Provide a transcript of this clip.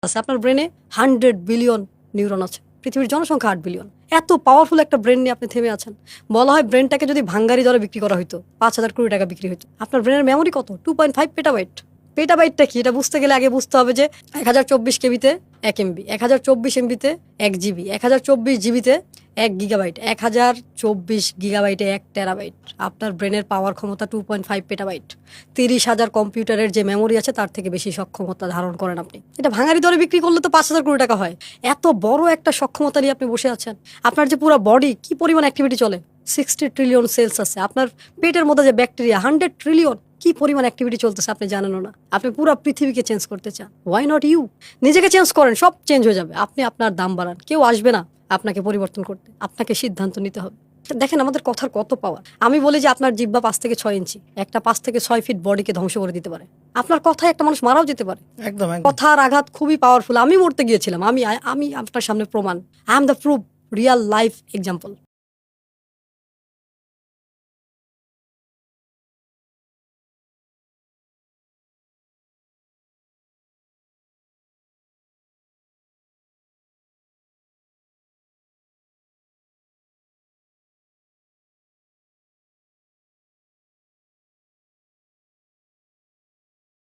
আছে আপনার ব্রেনে 100 বিলিয়ন নিউরন আছে। পৃথিবীর জনসংখ্যা 8 বিলিয়ন। এত পাওয়ারফুল একটা ব্রেন নিয়ে আপনি থেমে আছেন। বলা হয় ব্রেনটাকে যদি ভাঙ্গারি দরে বিক্রি করা হতো 5,000 কোটি টাকা বিক্রি হতো। আপনার ব্রেনের মেমোরি কত? 2.5 পেটাবাইট। পেটাবাইটটা কি এটা বুঝতে গেলে আগে বুঝতে হবে যে 1024 কেবিতে 1 MB, 1024 MB-তে 1 GB, 1024 GB-তে 1 GB, 1024 GB-এ 1 টেরাবাইট। আপনার ব্রেনের পাওয়ার ক্ষমতা 2.5 পেটাবাইট। 30,000 কম্পিউটারের যে মেমোরি আছে তার থেকে বেশি সক্ষমতা ধারণ করেন আপনি। এটা ভাঙারি দরে বিক্রি করলে তো 5,000 কোটি টাকা হয়। এত বড় একটা সক্ষমতা নিয়ে আপনি বসে আছেন। আপনার যে পুরো বডি কি পরিমাণ অ্যাক্টিভিটি চলে, 60 ট্রিলিয়ন সেলস আছে। আপনার পেটের মধ্যে যে ব্যাকটেরিয়া 100 ট্রিলিয়ন, কি পরিমাণ অ্যাক্টিভিটি চলতেছে আপনি জানেনও না। আপনি পুরো পৃথিবীকে চেঞ্জ করতে চান। Why not you? নিজেকে চেঞ্জ করেন, সব চেঞ্জ হয়ে যাবে। আপনি আপনার দাম বাড়ান, কেউ আসবে না আপনাকে পরিবর্তন করতে। আপনাকে সিদ্ধান্ত নিতে হবে। দেখেন আমাদের কথার কত পাওয়ার। আমি বলি যে আপনার জিহ্বা 5 থেকে 6 ইঞ্চি, একটা 5 থেকে 6 ফিট বডিকে ধ্বংস করে দিতে পারে। আপনার কথায় একটা মানুষ মারাও যেতে পারে। একদম একদম। কথার আঘাত খুবই পাওয়ারফুল। আমি মরতে গিয়েছিলাম। আমি আপনার সামনে প্রমাণ। I am the proof, Real life example.